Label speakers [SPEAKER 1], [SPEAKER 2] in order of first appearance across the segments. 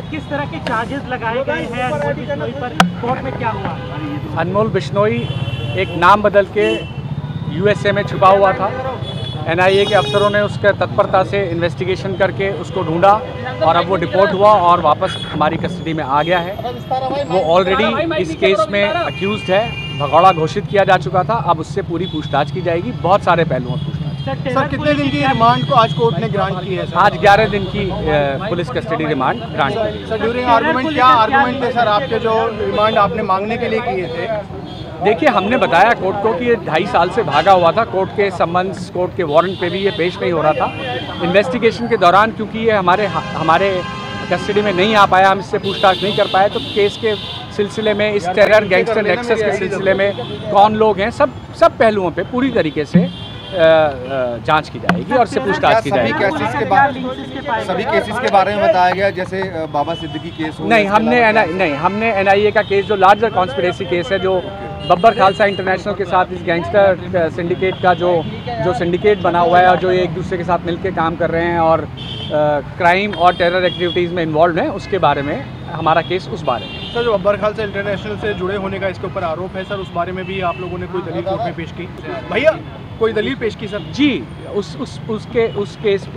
[SPEAKER 1] किस तरह के चार्जेस लगाए गए हैं अनमोल बिश्नोई पर, कोर्ट में क्या हुआ?
[SPEAKER 2] अनमोल बिश्नोई एक नाम बदल के यूएसए में छुपा हुआ था। एनआईए के अफसरों ने उसके तत्परता से इन्वेस्टिगेशन करके उसको ढूंढा और अब वो डिपोर्ट हुआ और वापस हमारी कस्टडी में आ गया है। वो ऑलरेडी इस केस में अक्यूज्ड है, भगौड़ा घोषित किया जा चुका था। अब उससे पूरी पूछताछ की जाएगी, बहुत सारे पहलुओं पूछताछ।
[SPEAKER 3] सर कितने दिन की रिमांड को आज कोर्ट ने ग्रांट की है?
[SPEAKER 2] आज 11 दिन की पुलिस कस्टडी रिमांड ग्रांट की।
[SPEAKER 3] सर ड्यूरिंग आर्गुमेंट क्या आर्गुमेंट थे सर आपके, जो रिमांड आपने मांगने के लिए किए थे?
[SPEAKER 2] देखिए, हमने बताया कोर्ट को कि ये 2.5 साल से भागा हुआ था। कोर्ट के सम्मन्स, कोर्ट के वारंट पे भी ये पेश नहीं हो रहा था। इन्वेस्टिगेशन के दौरान क्योंकि ये हमारे कस्टडी में नहीं आ पाया, हम इससे पूछताछ नहीं कर पाए, तो केस के सिलसिले में, इस टेरर गैंगस्टर नेक्सस के सिलसिले में कौन लोग हैं, सब पहलुओं पे पूरी तरीके से जांच की जाएगी और से पूछताछ की जाएगी।
[SPEAKER 4] सभी केसेस के बारे में बताया गया, जैसे बाबा सिद्दीकी केस हो?
[SPEAKER 2] नहीं, हमने एनआईए का केस, जो लार्जर कॉन्स्पिरेसी केस है, जो बब्बर खालसा इंटरनेशनल के साथ इस गैंगस्टर सिंडिकेट का जो सिंडिकेट बना हुआ है और जो एक दूसरे के साथ मिलकर काम कर रहे हैं और क्राइम और टेरर एक्टिविटीज़ में इन्वॉल्व हैं, उसके बारे में हमारा केस उस बारे में।
[SPEAKER 3] सर, जो बब्बर खालसा इंटरनेशनल से जुड़े होने का इसके ऊपर आरोप है सर, उस बारे में भी आप लोगों ने कोई दलील कोर्ट में पेश की? भैया कोई दलील पेश की सर? जी,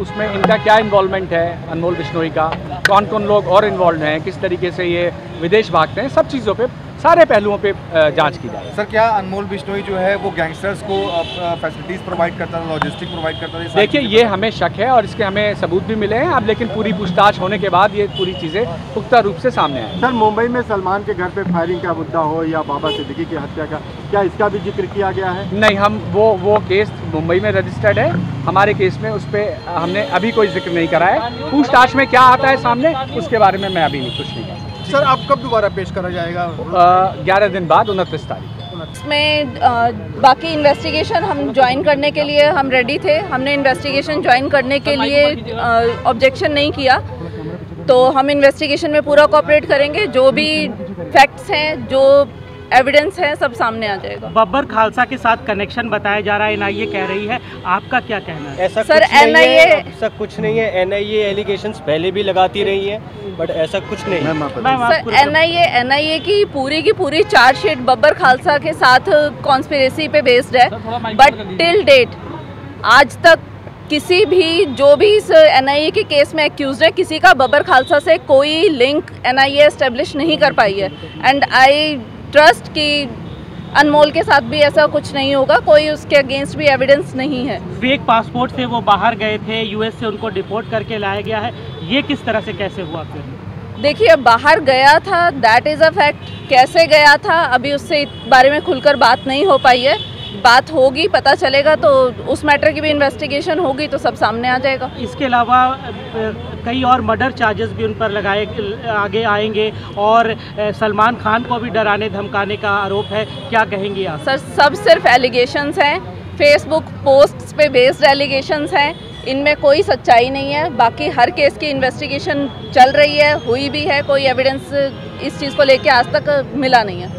[SPEAKER 3] उसमें इनका क्या इन्वॉल्वमेंट है, अनमोल बिश्नोई का, कौन कौन लोग और इन्वॉल्व हैं, किस तरीके से ये विदेश भागते हैं, सब चीज़ों पे, सारे पहलुओं पे जांच की जाए।
[SPEAKER 4] सर, क्या अनमोल बिश्नोई जो है वो गैंगस्टर्स को फैसिलिटीज़ प्रोवाइड करता था, लॉजिस्टिक प्रोवाइड करता था?
[SPEAKER 2] देखिए, ये हमें शक है और इसके हमें सबूत भी मिले हैं अब, लेकिन पूरी पूछताछ होने के बाद ये पूरी चीज़ें पुख्ता रूप से सामने आए।
[SPEAKER 3] सर, मुंबई में सलमान के घर पे फायरिंग का मुद्दा हो या बाबा सिद्दीकी की हत्या का, क्या इसका भी जिक्र किया गया है?
[SPEAKER 2] नहीं, हम वो केस मुंबई में रजिस्टर्ड है। हमारे केस में उस पर हमने अभी कोई जिक्र नहीं करा है। पूछताछ में क्या आता है सामने, उसके बारे में मैं अभी कुछ नहीं कह सकता।
[SPEAKER 3] सर, आप कब दोबारा पेश करा जाएगा?
[SPEAKER 2] 11 दिन बाद, 29 तारीख।
[SPEAKER 5] इसमें बाकी इन्वेस्टिगेशन हम ज्वाइन करने के लिए हम रेडी थे। हमने इन्वेस्टिगेशन ज्वाइन करने के लिए ऑब्जेक्शन नहीं किया, तो हम इन्वेस्टिगेशन में पूरा कोऑपरेट करेंगे। जो भी फैक्ट्स हैं, जो एविडेंस है, सब सामने आ जाएगा।
[SPEAKER 1] बब्बर खालसा के साथ कनेक्शन बताया जा रहा है, एनआईए कह रही है, आपका क्या कहना है?
[SPEAKER 6] ऐसा
[SPEAKER 5] सर,
[SPEAKER 6] कुछ नहीं है। एनआईए एलिगेशंस पहले भी लगाती रही है, बट ऐसा कुछ नहीं है।
[SPEAKER 5] सर, एनआईए की पूरी चार्जशीट बब्बर खालसा के साथ कॉन्स्पिरेसी पे बेस्ड है, बट टिल डेट आज तक किसी भी जो भी इस एनआईए के केस में एक्यूज है, किसी का बब्बर खालसा से कोई लिंक एनआईए एस्टेब्लिश नहीं कर पाई है। एंड आई ट्रस्ट कि अनमोल के साथ भी ऐसा कुछ नहीं होगा, कोई उसके अगेंस्ट भी एविडेंस नहीं है।
[SPEAKER 1] फेक पासपोर्ट से वो बाहर गए थे, यूएस से उनको डिपोर्ट करके लाया गया है, ये किस तरह से कैसे हुआ फिर?
[SPEAKER 5] देखिए, बाहर गया था, दैट इज़ अ फैक्ट। कैसे गया था, अभी उससे बारे में खुलकर बात नहीं हो पाई है। बात होगी, पता चलेगा, तो उस मैटर की भी इन्वेस्टिगेशन होगी तो सब सामने आ जाएगा।
[SPEAKER 1] इसके अलावा कई और मर्डर चार्जेस भी उन पर लगाए आगे आएंगे और सलमान खान को भी डराने धमकाने का आरोप है, क्या कहेंगे आप?
[SPEAKER 5] सर, सब सिर्फ एलिगेशंस हैं, फेसबुक पोस्ट्स पे बेस्ड एलिगेशंस हैं, इनमें कोई सच्चाई नहीं है। बाकी हर केस की इन्वेस्टिगेशन चल रही है, हुई भी है, कोई एविडेंस इस चीज़ को लेके आज तक मिला नहीं है।